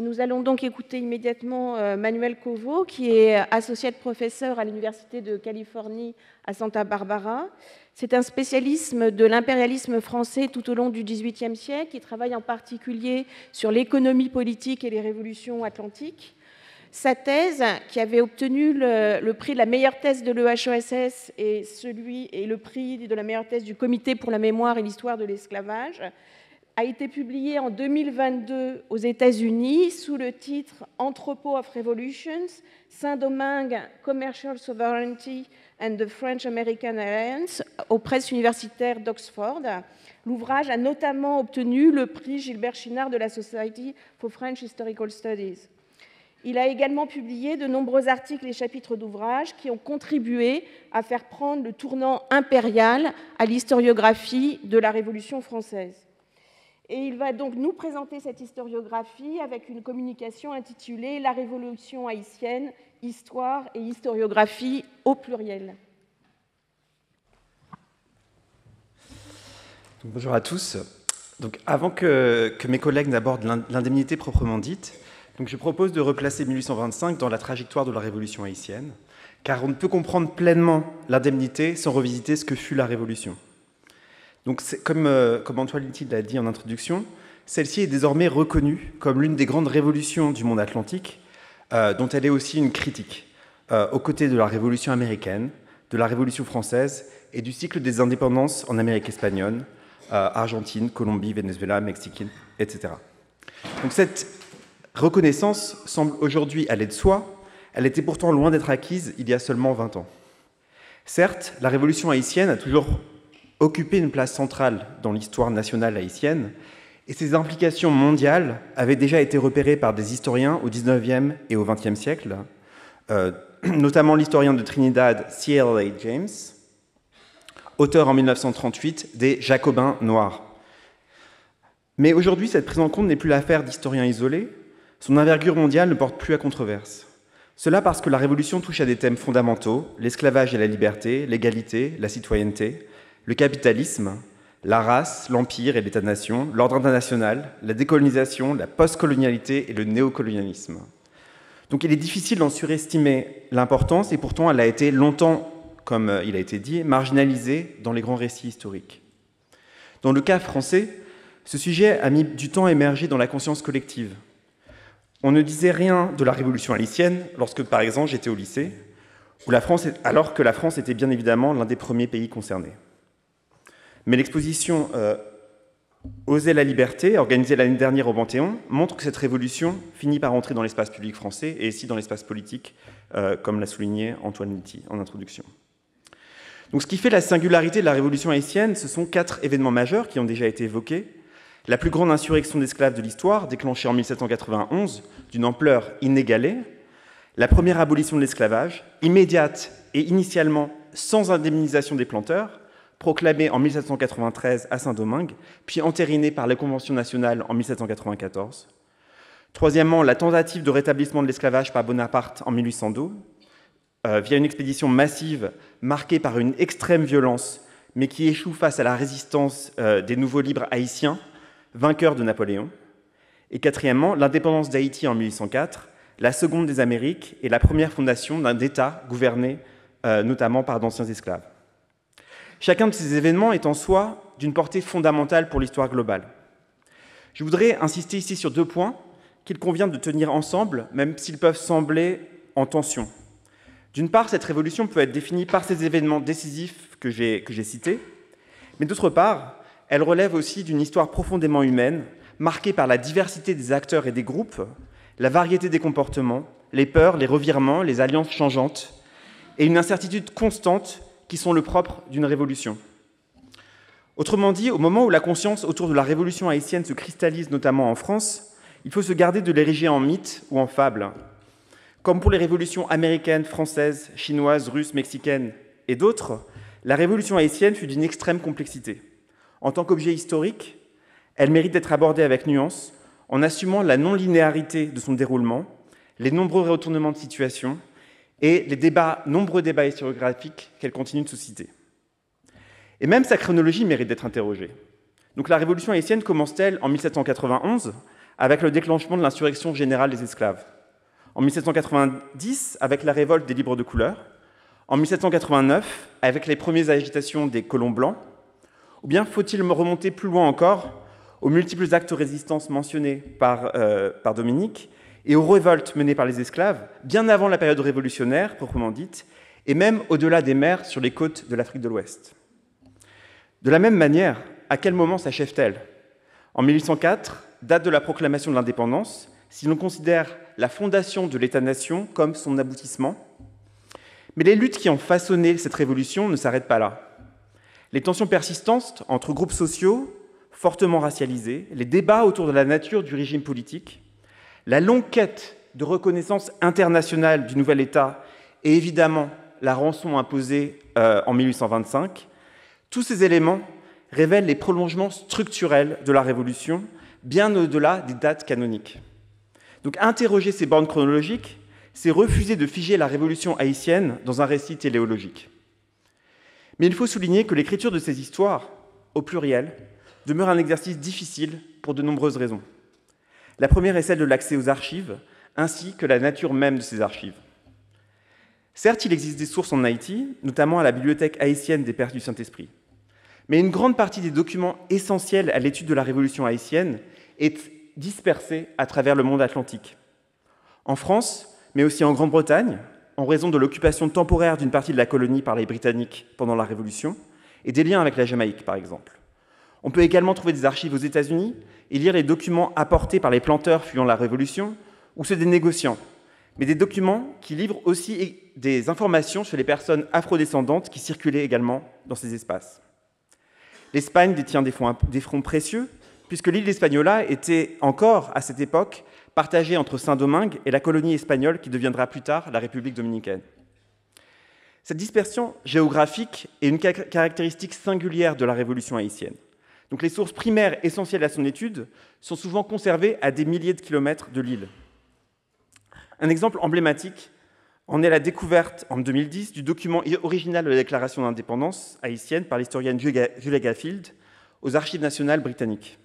Et nous allons donc écouter immédiatement Manuel Covo, qui est associé professeur à l'Université de Californie à Santa Barbara. C'est un spécialiste de l'impérialisme français tout au long du XVIIIe siècle, qui travaille en particulier sur l'économie politique et les révolutions atlantiques. Sa thèse, qui avait obtenu le prix de la meilleure thèse de l'EHESS et le prix de la meilleure thèse du Comité pour la mémoire et l'histoire de l'esclavage, a été publié en 2022 aux États-Unis sous le titre Entrepôt of Revolutions, Saint-Domingue, Commercial Sovereignty and the French-American Alliance, aux presses universitaires d'Oxford. L'ouvrage a notamment obtenu le prix Gilbert Chinard de la Society for French Historical Studies. Il a également publié de nombreux articles et chapitres d'ouvrages qui ont contribué à faire prendre le tournant impérial à l'historiographie de la Révolution française. Et il va donc nous présenter cette historiographie avec une communication intitulée « La Révolution haïtienne, histoire et historiographie au pluriel ». Bonjour à tous. Donc, avant que mes collègues n'abordent l'indemnité proprement dite, je propose de replacer 1825 dans la trajectoire de la Révolution haïtienne, car on ne peut comprendre pleinement l'indemnité sans revisiter ce que fut la Révolution. Donc, comme Antoine Littil l'a dit en introduction, celle-ci est désormais reconnue comme l'une des grandes révolutions du monde atlantique, dont elle est aussi une critique, aux côtés de la Révolution américaine, de la Révolution française et du cycle des indépendances en Amérique espagnole, Argentine, Colombie, Venezuela, Mexique, etc. Donc, cette reconnaissance semble aujourd'hui aller de soi, elle était pourtant loin d'être acquise il y a seulement 20 ans. Certes, la Révolution haïtienne a toujours occupé une place centrale dans l'histoire nationale haïtienne, et ses implications mondiales avaient déjà été repérées par des historiens au XIXe et au XXe siècle, notamment l'historien de Trinidad C.L.A. James, auteur en 1938 des Jacobins noirs. Mais aujourd'hui, cette prise en compte n'est plus l'affaire d'historiens isolés, son envergure mondiale ne porte plus à controverse. Cela parce que la Révolution touche à des thèmes fondamentaux, l'esclavage et la liberté, l'égalité, la citoyenneté, le capitalisme, la race, l'empire et l'État-nation, l'ordre international, la décolonisation, la post-colonialité et le néocolonialisme. Donc il est difficile d'en surestimer l'importance et pourtant elle a été longtemps, comme il a été dit, marginalisée dans les grands récits historiques. Dans le cas français, ce sujet a mis du temps à émerger dans la conscience collective. On ne disait rien de la Révolution haïtienne lorsque, par exemple, j'étais au lycée, alors que la France était bien évidemment l'un des premiers pays concernés. Mais l'exposition Oser la liberté, organisée l'année dernière au Panthéon, montre que cette révolution finit par entrer dans l'espace public français et aussi dans l'espace politique, comme l'a souligné Antoine Littil en introduction. Donc, ce qui fait la singularité de la Révolution haïtienne, ce sont 4 événements majeurs qui ont déjà été évoqués. La plus grande insurrection d'esclaves de l'histoire, déclenchée en 1791, d'une ampleur inégalée. La première abolition de l'esclavage, immédiate et initialement sans indemnisation des planteurs, proclamée en 1793 à Saint-Domingue, puis entérinée par la Convention nationale en 1794. Troisièmement, la tentative de rétablissement de l'esclavage par Bonaparte en 1812, via une expédition massive marquée par une extrême violence, mais qui échoue face à la résistance des nouveaux libres haïtiens, vainqueurs de Napoléon. Et quatrièmement, l'indépendance d'Haïti en 1804, la seconde des Amériques et la première fondation d'un État gouverné notamment par d'anciens esclaves. Chacun de ces événements est en soi d'une portée fondamentale pour l'histoire globale. Je voudrais insister ici sur 2 points qu'il convient de tenir ensemble, même s'ils peuvent sembler en tension. D'une part, cette révolution peut être définie par ces événements décisifs que j'ai cités, mais d'autre part, elle relève aussi d'une histoire profondément humaine, marquée par la diversité des acteurs et des groupes, la variété des comportements, les peurs, les revirements, les alliances changeantes, et une incertitude constante qui sont le propre d'une révolution. Autrement dit, au moment où la conscience autour de la révolution haïtienne se cristallise, notamment en France, il faut se garder de l'ériger en mythe ou en fable. Comme pour les révolutions américaines, françaises, chinoises, russes, mexicaines et d'autres, la révolution haïtienne fut d'une extrême complexité. En tant qu'objet historique, elle mérite d'être abordée avec nuance, en assumant la non-linéarité de son déroulement, les nombreux retournements de situation et les nombreux débats historiographiques qu'elle continue de susciter. Et même sa chronologie mérite d'être interrogée. Donc la révolution haïtienne commence-t-elle en 1791, avec le déclenchement de l'insurrection générale des esclaves. En 1790, avec la révolte des libres de couleur. En 1789, avec les premières agitations des colons blancs. Ou bien faut-il remonter plus loin encore aux multiples actes de résistance mentionnés par Dominique et aux révoltes menées par les esclaves, bien avant la période révolutionnaire, proprement dite, et même au-delà des mers sur les côtes de l'Afrique de l'Ouest. De la même manière, à quel moment s'achève-t-elle? En 1804, date de la proclamation de l'indépendance, si l'on considère la fondation de l'État-nation comme son aboutissement. Mais les luttes qui ont façonné cette révolution ne s'arrêtent pas là. Les tensions persistantes entre groupes sociaux fortement racialisés, les débats autour de la nature du régime politique, la longue quête de reconnaissance internationale du nouvel État et évidemment la rançon imposée en 1825, tous ces éléments révèlent les prolongements structurels de la Révolution, bien au-delà des dates canoniques. Donc interroger ces bornes chronologiques, c'est refuser de figer la Révolution haïtienne dans un récit téléologique. Mais il faut souligner que l'écriture de ces histoires, au pluriel, demeure un exercice difficile pour de nombreuses raisons. La première est celle de l'accès aux archives, ainsi que la nature même de ces archives. Certes, il existe des sources en Haïti, notamment à la Bibliothèque haïtienne des Pères du Saint-Esprit. Mais une grande partie des documents essentiels à l'étude de la Révolution haïtienne est dispersée à travers le monde atlantique. En France, mais aussi en Grande-Bretagne, en raison de l'occupation temporaire d'une partie de la colonie par les Britanniques pendant la Révolution, et des liens avec la Jamaïque, par exemple. On peut également trouver des archives aux États-Unis et lire les documents apportés par les planteurs fuyant la Révolution ou ceux des négociants, mais des documents qui livrent aussi des informations sur les personnes afrodescendantes qui circulaient également dans ces espaces. L'Espagne détient des fonds précieux, puisque l'île d'Hispaniola était encore, à cette époque, partagée entre Saint-Domingue et la colonie espagnole qui deviendra plus tard la République dominicaine. Cette dispersion géographique est une caractéristique singulière de la Révolution haïtienne. Donc les sources primaires essentielles à son étude sont souvent conservées à des milliers de kilomètres de l'île. Un exemple emblématique en est la découverte en 2010 du document original de la déclaration d'indépendance haïtienne par l'historienne Julia Gaffield aux Archives nationales britanniques.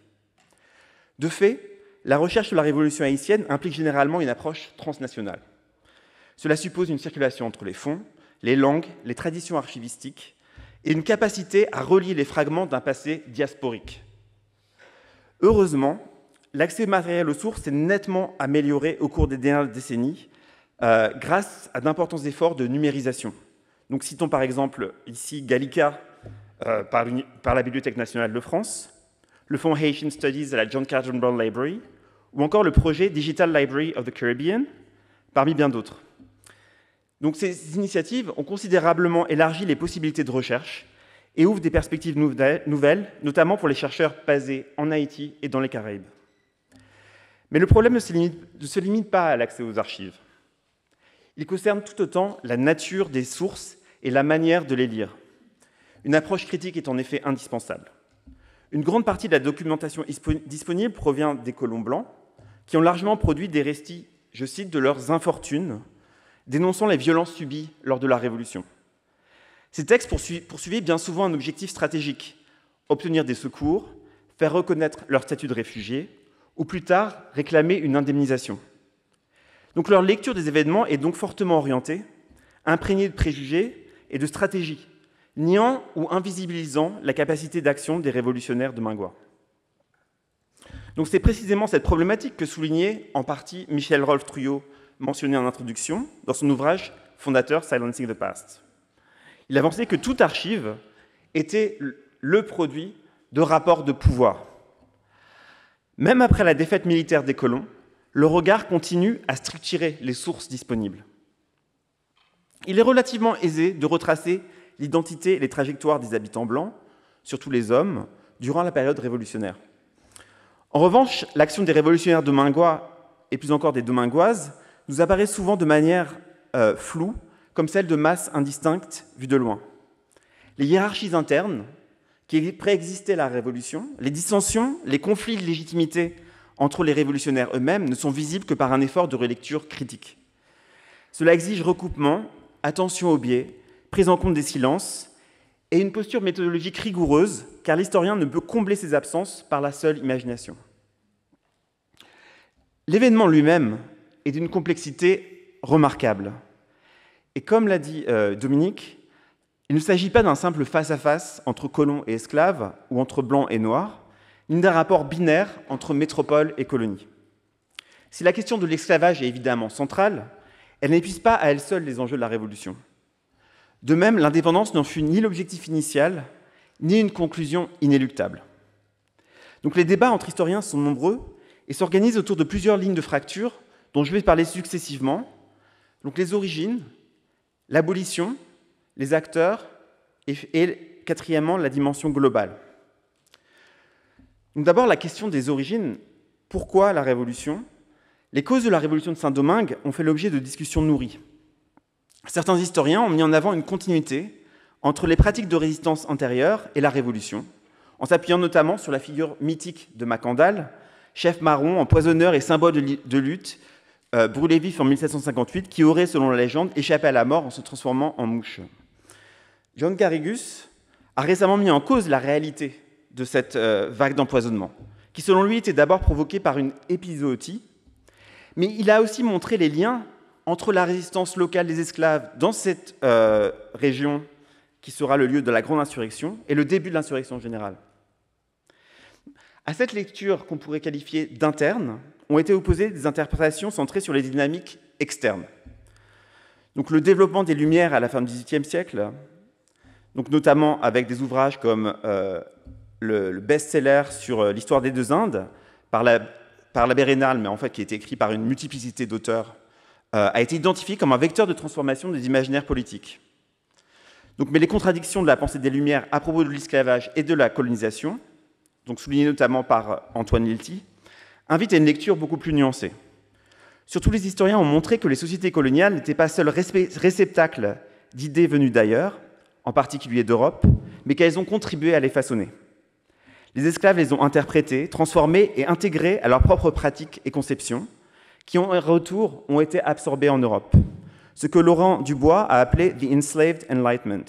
De fait, la recherche sur la Révolution haïtienne implique généralement une approche transnationale. Cela suppose une circulation entre les fonds, les langues, les traditions archivistiques et une capacité à relier les fragments d'un passé diasporique. Heureusement, l'accès matériel aux sources s'est nettement amélioré au cours des dernières décennies grâce à d'importants efforts de numérisation. Donc, citons par exemple ici Gallica par la Bibliothèque nationale de France, le fonds Haitian Studies à la John Carter Brown Library, ou encore le projet Digital Library of the Caribbean, parmi bien d'autres. Donc ces initiatives ont considérablement élargi les possibilités de recherche et ouvrent des perspectives nouvelles, notamment pour les chercheurs basés en Haïti et dans les Caraïbes. Mais le problème ne se limite pas à l'accès aux archives. Il concerne tout autant la nature des sources et la manière de les lire. Une approche critique est en effet indispensable. Une grande partie de la documentation disponible provient des colons blancs, qui ont largement produit des récits, je cite, de leurs infortunes, dénonçant les violences subies lors de la Révolution. Ces textes poursuivaient bien souvent un objectif stratégique, obtenir des secours, faire reconnaître leur statut de réfugiés, ou plus tard, réclamer une indemnisation. Donc leur lecture des événements est donc fortement orientée, imprégnée de préjugés et de stratégies, niant ou invisibilisant la capacité d'action des révolutionnaires de Mingois. Donc c'est précisément cette problématique que soulignait en partie Michel Rolph Trouillot, mentionné en introduction, dans son ouvrage fondateur Silencing the Past. Il avançait que toute archive était le produit de rapports de pouvoir. Même après la défaite militaire des colons, le regard continue à structurer les sources disponibles. Il est relativement aisé de retracer l'identité et les trajectoires des habitants blancs, surtout les hommes, durant la période révolutionnaire. En revanche, l'action des révolutionnaires domingois, et plus encore des domingoises, nous apparaît souvent de manière floue, comme celle de masses indistinctes vues de loin. Les hiérarchies internes qui préexistaient la Révolution, les dissensions, les conflits de légitimité entre les révolutionnaires eux-mêmes ne sont visibles que par un effort de relecture critique. Cela exige recoupement, attention aux biais, prise en compte des silences et une posture méthodologique rigoureuse, car l'historien ne peut combler ses absences par la seule imagination. L'événement lui-même est d'une complexité remarquable. Et comme l'a dit Dominique, il ne s'agit pas d'un simple face-à-face entre colons et esclaves, ou entre blancs et noirs, ni d'un rapport binaire entre métropole et colonie. Si la question de l'esclavage est évidemment centrale, elle n'épuise pas à elle seule les enjeux de la Révolution. De même, l'indépendance n'en fut ni l'objectif initial, ni une conclusion inéluctable. Donc les débats entre historiens sont nombreux et s'organisent autour de plusieurs lignes de fracture dont je vais parler successivement. Donc les origines, l'abolition, les acteurs et quatrièmement, la dimension globale. Donc d'abord, la question des origines. Pourquoi la Révolution ? Les causes de la Révolution de Saint-Domingue ont fait l'objet de discussions nourries. Certains historiens ont mis en avant une continuité entre les pratiques de résistance antérieures et la Révolution, en s'appuyant notamment sur la figure mythique de Macandal, chef marron, empoisonneur et symbole de lutte, brûlé vif en 1758, qui aurait, selon la légende, échappé à la mort en se transformant en mouche. John Garrigus a récemment mis en cause la réalité de cette vague d'empoisonnement, qui selon lui était d'abord provoquée par une épizootie, mais il a aussi montré les liens entre la résistance locale des esclaves dans cette région qui sera le lieu de la grande insurrection et le début de l'insurrection générale. À cette lecture qu'on pourrait qualifier d'interne, ont été opposées des interprétations centrées sur les dynamiques externes. Donc le développement des Lumières à la fin du XVIIIe siècle, donc notamment avec des ouvrages comme le best-seller sur l'histoire des deux Indes, par l'abbé Raynal, mais en fait qui a été écrit par une multiplicité d'auteurs, a été identifié comme un vecteur de transformation des imaginaires politiques. Donc, mais les contradictions de la pensée des Lumières à propos de l'esclavage et de la colonisation, donc soulignées notamment par Antoine Lilti, invitent à une lecture beaucoup plus nuancée. Surtout, les historiens ont montré que les sociétés coloniales n'étaient pas seuls réceptacles d'idées venues d'ailleurs, en particulier d'Europe, mais qu'elles ont contribué à les façonner. Les esclaves les ont interprétées, transformées et intégrées à leurs propres pratiques et conceptions, qui en retour ont été absorbées en Europe, ce que Laurent Dubois a appelé « the enslaved enlightenment ».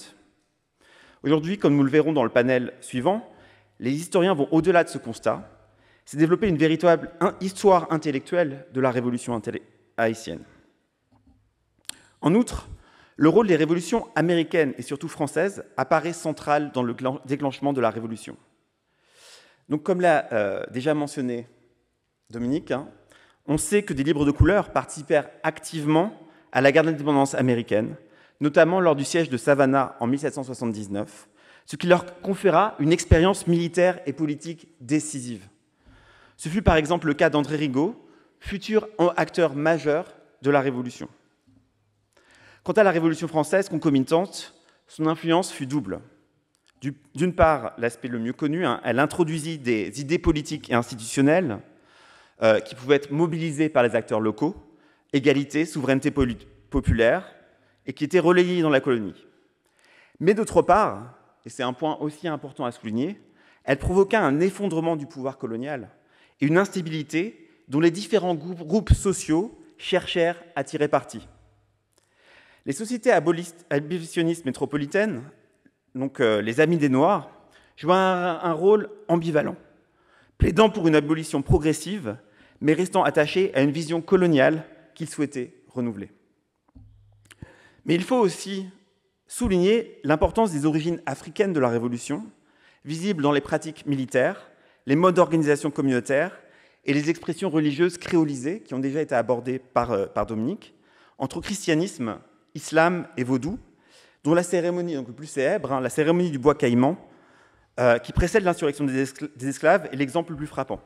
Aujourd'hui, comme nous le verrons dans le panel suivant, les historiens vont au-delà de ce constat, c'est développer une véritable histoire intellectuelle de la révolution haïtienne. En outre, le rôle des révolutions américaines et surtout françaises apparaît central dans le déclenchement de la révolution. Donc, comme l'a déjà mentionné Dominique, on sait que des libres de couleur participèrent activement à la guerre d'indépendance américaine, notamment lors du siège de Savannah en 1779, ce qui leur conféra une expérience militaire et politique décisive. Ce fut par exemple le cas d'André Rigaud, futur acteur majeur de la Révolution. Quant à la Révolution française concomitante, son influence fut double. D'une part, l'aspect le mieux connu, elle introduisit des idées politiques et institutionnelles qui pouvaient être mobilisées par les acteurs locaux, égalité, souveraineté populaire, et qui étaient relayées dans la colonie. Mais d'autre part, et c'est un point aussi important à souligner, elle provoqua un effondrement du pouvoir colonial et une instabilité dont les différents groupes sociaux cherchèrent à tirer parti. Les sociétés abolitionnistes métropolitaines, donc les Amis des Noirs, jouaient un rôle ambivalent, plaidant pour une abolition progressive, mais restant attachés à une vision coloniale qu'ils souhaitaient renouveler. Mais il faut aussi souligner l'importance des origines africaines de la Révolution, visibles dans les pratiques militaires, les modes d'organisation communautaire et les expressions religieuses créolisées qui ont déjà été abordées par Dominique, entre christianisme, islam et vaudou, dont la cérémonie donc le plus célèbre, la cérémonie du bois caïman, qui précède l'insurrection des esclaves, est l'exemple le plus frappant.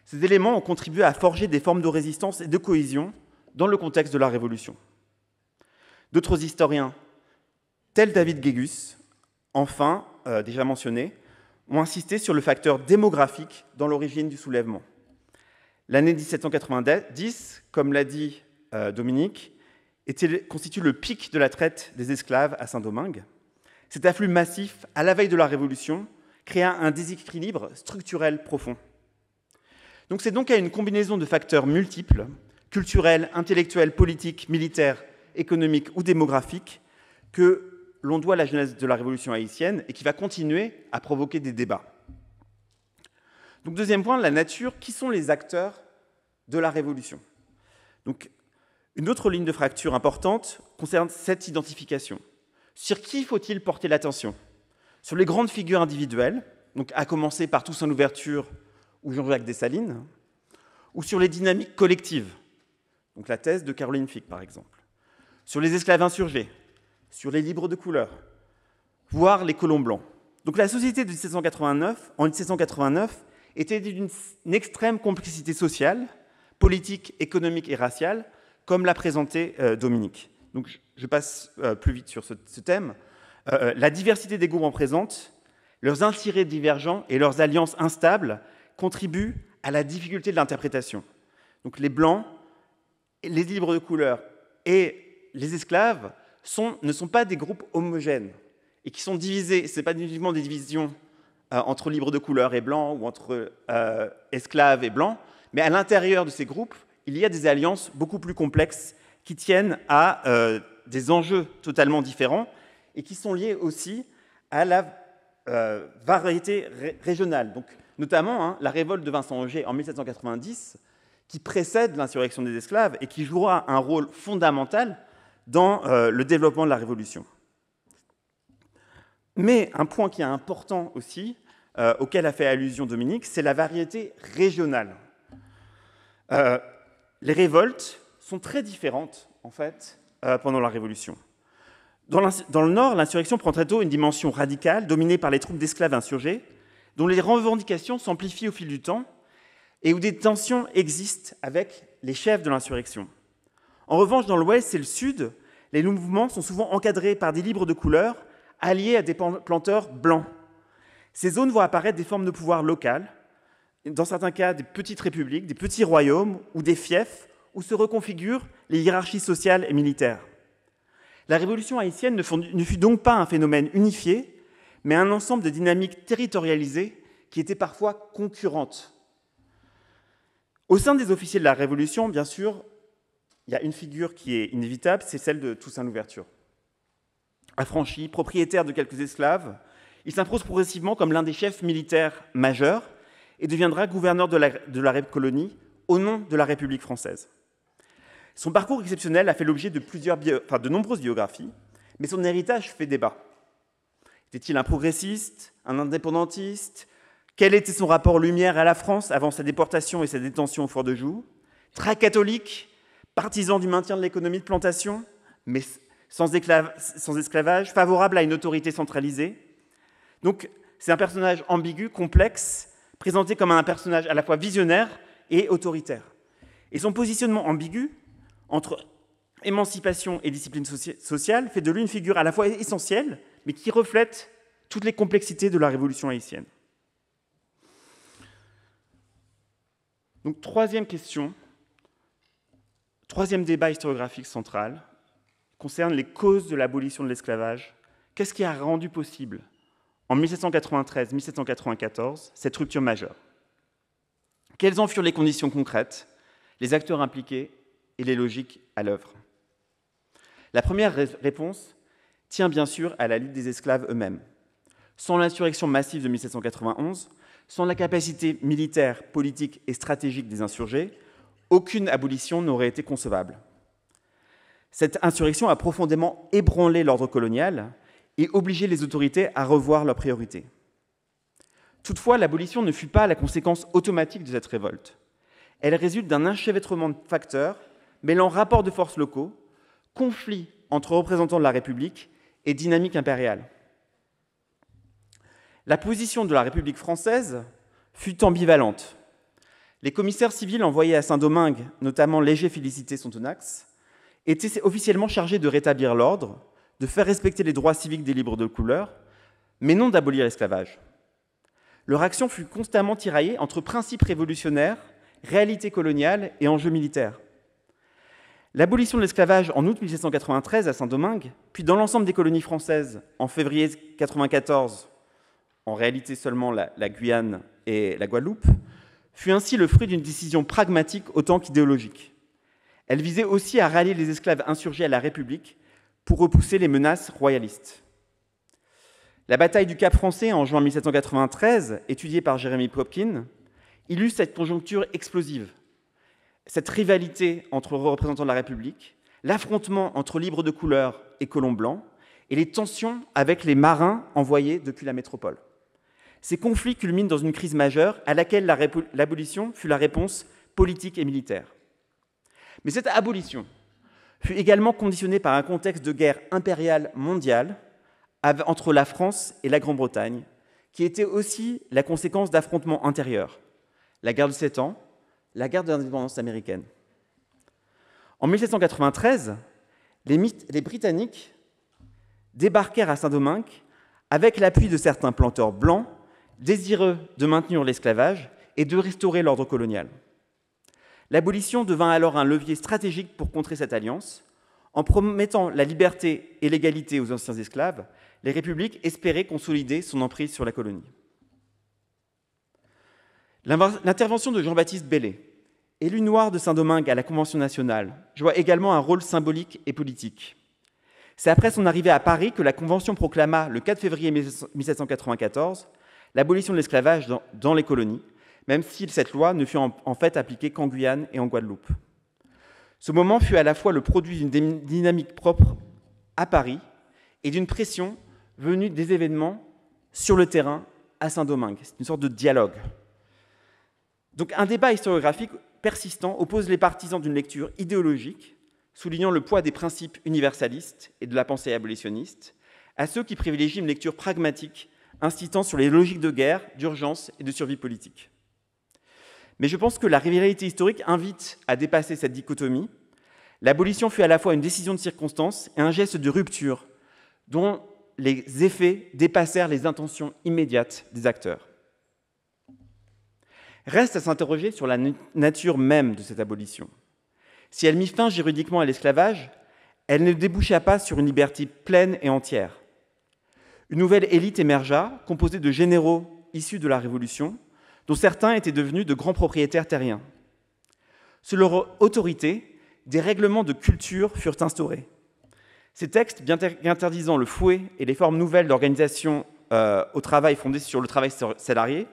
Ces éléments ont contribué à forger des formes de résistance et de cohésion dans le contexte de la Révolution. D'autres historiens, tels David Guégus, enfin, déjà mentionné, ont insisté sur le facteur démographique dans l'origine du soulèvement. L'année 1790, comme l'a dit Dominique, constitue le pic de la traite des esclaves à Saint-Domingue. Cet afflux massif, à la veille de la Révolution, créa un déséquilibre structurel profond. Donc c'est donc à une combinaison de facteurs multiples, culturels, intellectuels, politiques, militaires, économiques ou démographiques, que l'on doit la genèse de la Révolution haïtienne et qui va continuer à provoquer des débats. Donc deuxième point, la nature. Qui sont les acteurs de la Révolution. Donc, une autre ligne de fracture importante concerne cette identification. Sur qui faut-il porter l'attention? Sur les grandes figures individuelles, donc à commencer par Toussaint Louverture ou Jean-Jacques Dessalines, ou sur les dynamiques collectives, donc la thèse de Caroline Fick, par exemple, sur les esclaves insurgés, sur les libres de couleur, voire les colons blancs. Donc la société de 1789 était d'une extrême complexité sociale, politique, économique et raciale, comme l'a présenté Dominique. Donc je passe plus vite sur ce thème. La diversité des groupes en présente, leurs intérêts divergents et leurs alliances instables contribuent à la difficulté de l'interprétation. Donc les blancs, les libres de couleur et les esclaves ne sont pas des groupes homogènes et qui sont divisés. Ce n'est pas uniquement des divisions entre libres de couleur et blancs ou entre esclaves et blancs, mais à l'intérieur de ces groupes, il y a des alliances beaucoup plus complexes qui tiennent à des enjeux totalement différents et qui sont liés aussi à la variété régionale. Donc, notamment la révolte de Vincent Auger en 1790, qui précède l'insurrection des esclaves et qui jouera un rôle fondamental dans le développement de la Révolution. Mais un point qui est important aussi, auquel a fait allusion Dominique, c'est la variété régionale. Les révoltes sont très différentes, en fait, pendant la Révolution. Dans le Nord, l'insurrection prend très tôt une dimension radicale, dominée par les troupes d'esclaves insurgés, dont les revendications s'amplifient au fil du temps et où des tensions existent avec les chefs de l'insurrection. En revanche, dans l'Ouest et le Sud, les mouvements sont souvent encadrés par des libres de couleur alliés à des planteurs blancs. Ces zones voient apparaître des formes de pouvoir locales, dans certains cas des petites républiques, des petits royaumes ou des fiefs, où se reconfigurent les hiérarchies sociales et militaires. La révolution haïtienne ne fut donc pas un phénomène unifié, mais un ensemble de dynamiques territorialisées qui étaient parfois concurrentes. Au sein des officiers de la Révolution, bien sûr, il y a une figure qui est inévitable, c'est celle de Toussaint Louverture. Affranchi, propriétaire de quelques esclaves, il s'impose progressivement comme l'un des chefs militaires majeurs et deviendra gouverneur de la colonie au nom de la République française. Son parcours exceptionnel a fait l'objet de nombreuses biographies, mais son héritage fait débat. Était-il un progressiste, un indépendantiste? Quel était son rapport aux Lumières à la France avant sa déportation et sa détention au Fort de Joux? Très catholique, partisan du maintien de l'économie de plantation, mais sans esclavage, favorable à une autorité centralisée. Donc, c'est un personnage ambigu, complexe, présenté comme un personnage à la fois visionnaire et autoritaire. Et son positionnement ambigu, entre émancipation et discipline sociale, fait de lui une figure à la fois essentielle, mais qui reflète toutes les complexités de la révolution haïtienne. Donc, troisième question, troisième débat historiographique central, concerne les causes de l'abolition de l'esclavage. Qu'est-ce qui a rendu possible, en 1793-1794, cette rupture majeure? Quelles en furent les conditions concrètes, les acteurs impliqués et les logiques à l'œuvre? La première réponse tient bien sûr à la lutte des esclaves eux-mêmes. Sans l'insurrection massive de 1791, sans la capacité militaire, politique et stratégique des insurgés, aucune abolition n'aurait été concevable. Cette insurrection a profondément ébranlé l'ordre colonial et obligé les autorités à revoir leurs priorités. Toutefois, l'abolition ne fut pas la conséquence automatique de cette révolte. Elle résulte d'un enchevêtrement de facteurs mêlant rapports de force locaux, conflits entre représentants de la République et dynamique impériale. La position de la République française fut ambivalente. Les commissaires civils envoyés à Saint-Domingue, notamment Léger-Félicité Sonthonax, étaient officiellement chargés de rétablir l'ordre, de faire respecter les droits civiques des libres de couleur, mais non d'abolir l'esclavage. Leur action fut constamment tiraillée entre principes révolutionnaires, réalité coloniale et enjeux militaires. L'abolition de l'esclavage en août 1793 à Saint-Domingue, puis dans l'ensemble des colonies françaises en février 1994, en réalité seulement la Guyane et la Guadeloupe, fut ainsi le fruit d'une décision pragmatique autant qu'idéologique. Elle visait aussi à rallier les esclaves insurgés à la République pour repousser les menaces royalistes. La bataille du Cap français en juin 1793, étudiée par Jérémy Popkin, illustre cette conjoncture explosive. cette rivalité entre représentants de la République, l'affrontement entre libres de couleur et colons blancs, et les tensions avec les marins envoyés depuis la métropole. Ces conflits culminent dans une crise majeure à laquelle l'abolition fut la réponse politique et militaire. Mais cette abolition fut également conditionnée par un contexte de guerre impériale mondiale entre la France et la Grande-Bretagne, qui était aussi la conséquence d'affrontements intérieurs, la guerre de 7 ans, la guerre de l'indépendance américaine. En 1793, les Britanniques débarquèrent à Saint-Domingue avec l'appui de certains planteurs blancs désireux de maintenir l'esclavage et de restaurer l'ordre colonial. L'abolition devint alors un levier stratégique pour contrer cette alliance. En promettant la liberté et l'égalité aux anciens esclaves, les républiques espéraient consolider son emprise sur la colonie. L'intervention de Jean-Baptiste Bellay, élu noir de Saint-Domingue à la Convention nationale, joua également un rôle symbolique et politique. C'est après son arrivée à Paris que la Convention proclama, le 4 février 1794, l'abolition de l'esclavage dans les colonies, même si cette loi ne fut en fait appliquée qu'en Guyane et en Guadeloupe. Ce moment fut à la fois le produit d'une dynamique propre à Paris et d'une pression venue des événements sur le terrain à Saint-Domingue. C'est une sorte de dialogue. Donc un débat historiographique persistant oppose les partisans d'une lecture idéologique, soulignant le poids des principes universalistes et de la pensée abolitionniste, à ceux qui privilégient une lecture pragmatique, incitant sur les logiques de guerre, d'urgence et de survie politique. Mais je pense que la réalité historique invite à dépasser cette dichotomie. L'abolition fut à la fois une décision de circonstance et un geste de rupture dont les effets dépassèrent les intentions immédiates des acteurs. Reste à s'interroger sur la nature même de cette abolition. Si elle mit fin juridiquement à l'esclavage, elle ne déboucha pas sur une liberté pleine et entière. Une nouvelle élite émergea, composée de généraux issus de la Révolution, dont certains étaient devenus de grands propriétaires terriens. Sous leur autorité, des règlements de culture furent instaurés. Ces textes, bien interdisant le fouet et les formes nouvelles d'organisation au travail fondées sur le travail salarié,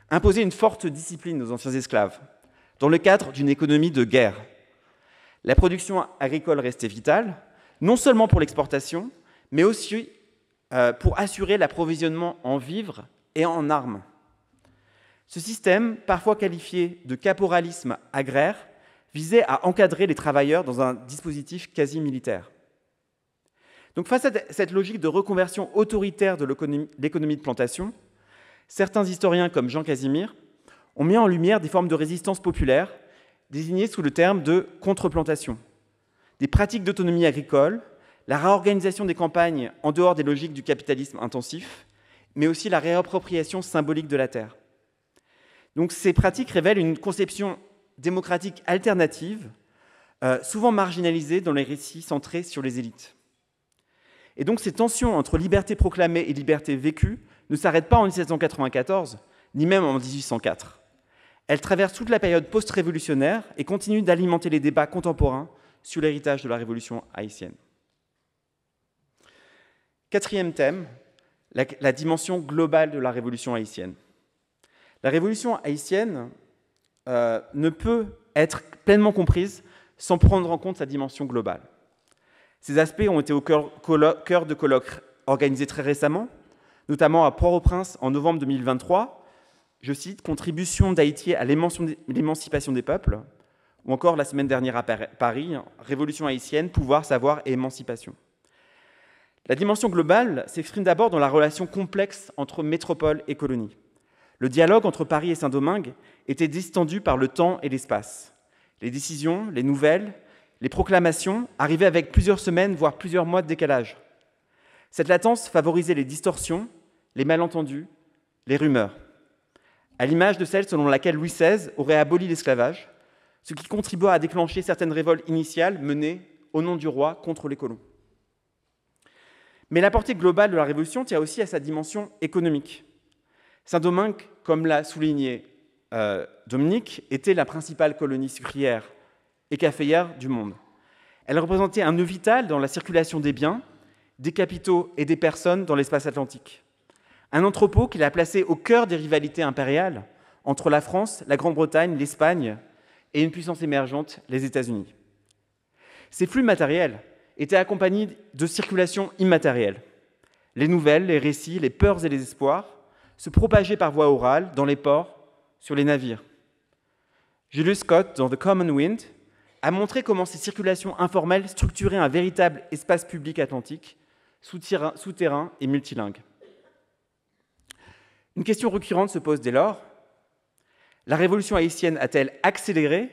imposaient une forte discipline aux anciens esclaves, dans le cadre d'une économie de guerre. La production agricole restait vitale, non seulement pour l'exportation, mais aussi pour assurer l'approvisionnement en vivres et en armes. Ce système, parfois qualifié de caporalisme agraire, visait à encadrer les travailleurs dans un dispositif quasi militaire. Donc, face à cette logique de reconversion autoritaire de l'économie de plantation, certains historiens, comme Jean Casimir, ont mis en lumière des formes de résistance populaire désignées sous le terme de contre-plantation, des pratiques d'autonomie agricole, la réorganisation des campagnes en dehors des logiques du capitalisme intensif, mais aussi la réappropriation symbolique de la terre. Donc, ces pratiques révèlent une conception démocratique alternative, souvent marginalisée dans les récits centrés sur les élites. Et donc, ces tensions entre liberté proclamée et liberté vécue ne s'arrêtent pas en 1794, ni même en 1804. Elles traversent toute la période post-révolutionnaire et continuent d'alimenter les débats contemporains sur l'héritage de la Révolution haïtienne. Quatrième thème, la dimension globale de la Révolution haïtienne. La Révolution haïtienne ne peut être pleinement comprise sans prendre en compte sa dimension globale. Ces aspects ont été au cœur de colloques organisés très récemment, notamment à Port-au-Prince en novembre 2023, je cite, « Contribution d'Haïti à l'émancipation des peuples », ou encore la semaine dernière à Paris, « Révolution haïtienne, pouvoir, savoir et émancipation ». La dimension globale s'exprime d'abord dans la relation complexe entre métropole et colonie. Le dialogue entre Paris et Saint-Domingue était distendu par le temps et l'espace. Les décisions, les nouvelles, les proclamations arrivaient avec plusieurs semaines, voire plusieurs mois de décalage. Cette latence favorisait les distorsions, les malentendus, les rumeurs, à l'image de celle selon laquelle Louis XVI aurait aboli l'esclavage, ce qui contribua à déclencher certaines révoltes initiales menées au nom du roi contre les colons. Mais la portée globale de la Révolution tient aussi à sa dimension économique. Saint-Domingue, comme l'a souligné Dominique, était la principale colonie sucrière et caféière du monde. Elle représentait un nœud vital dans la circulation des biens, des capitaux et des personnes dans l'espace atlantique. Un entrepôt qui l'a placé au cœur des rivalités impériales entre la France, la Grande-Bretagne, l'Espagne, et une puissance émergente, les États-Unis. Ces flux matériels étaient accompagnés de circulations immatérielles. Les nouvelles, les récits, les peurs et les espoirs se propageaient par voie orale dans les ports, sur les navires. Julius Scott, dans The Common Wind, a montré comment ces circulations informelles structuraient un véritable espace public atlantique, souterrain et multilingue. Une question récurrente se pose dès lors. La révolution haïtienne a-t-elle accéléré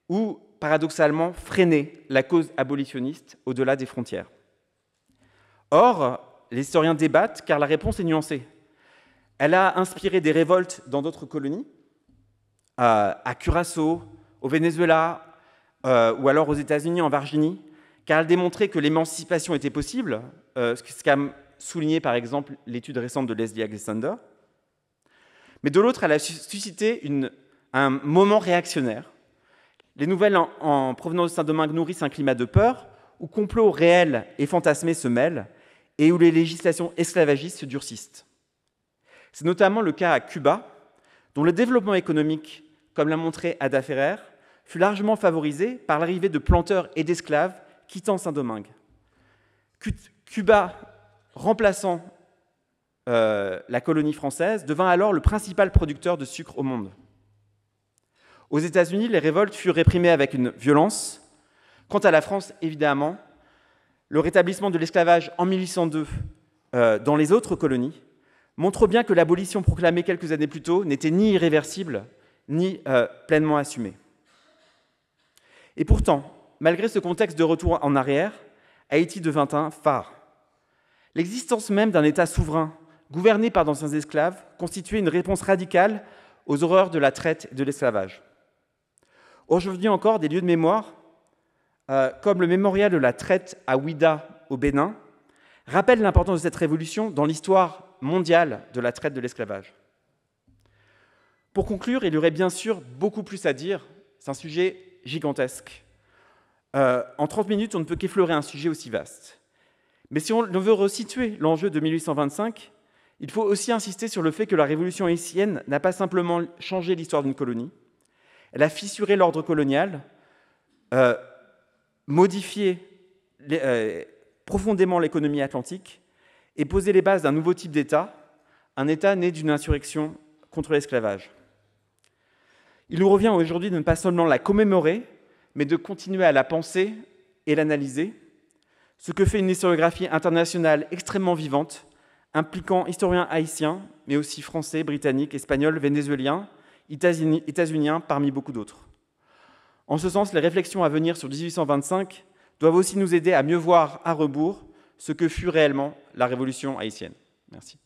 ou, paradoxalement, freiné la cause abolitionniste au-delà des frontières? Or, les historiens débattent car la réponse est nuancée. Elle a inspiré des révoltes dans d'autres colonies, à Curaçao, au Venezuela, ou alors aux États-Unis, en Virginie, car elle démontrait que l'émancipation était possible, ce qu'a souligné par exemple l'étude récente de Leslie Alexander. Mais de l'autre, elle a suscité un moment réactionnaire. Les nouvelles en provenance de Saint-Domingue nourrissent un climat de peur, où complots réels et fantasmés se mêlent, et où les législations esclavagistes se durcissent. C'est notamment le cas à Cuba, dont le développement économique, comme l'a montré Ada Ferrer, fut largement favorisé par l'arrivée de planteurs et d'esclaves quittant Saint-Domingue. Cuba, remplaçant la colonie française, devint alors le principal producteur de sucre au monde. Aux États-Unis, les révoltes furent réprimées avec une violence. Quant à la France, évidemment, le rétablissement de l'esclavage en 1802 dans les autres colonies montre bien que l'abolition proclamée quelques années plus tôt n'était ni irréversible, ni pleinement assumée. Et pourtant, malgré ce contexte de retour en arrière, Haïti devint un phare. L'existence même d'un État souverain, gouverné par d'anciens esclaves, constituait une réponse radicale aux horreurs de la traite et de l'esclavage. Aujourd'hui encore, des lieux de mémoire, comme le mémorial de la traite à Ouida, au Bénin, rappellent l'importance de cette révolution dans l'histoire mondiale de la traite de l'esclavage. Pour conclure, il y aurait bien sûr beaucoup plus à dire, c'est un sujet gigantesque. En 30 minutes, on ne peut qu'effleurer un sujet aussi vaste. Mais si on veut resituer l'enjeu de 1825, il faut aussi insister sur le fait que la révolution haïtienne n'a pas simplement changé l'histoire d'une colonie, elle a fissuré l'ordre colonial, modifié profondément l'économie atlantique et posé les bases d'un nouveau type d'État, un État né d'une insurrection contre l'esclavage. Il nous revient aujourd'hui de ne pas seulement la commémorer, mais de continuer à la penser et l'analyser, ce que fait une historiographie internationale extrêmement vivante, impliquant historiens haïtiens, mais aussi français, britanniques, espagnols, vénézuéliens, états-uniens, parmi beaucoup d'autres. En ce sens, les réflexions à venir sur 1825 doivent aussi nous aider à mieux voir à rebours ce que fut réellement la révolution haïtienne. Merci.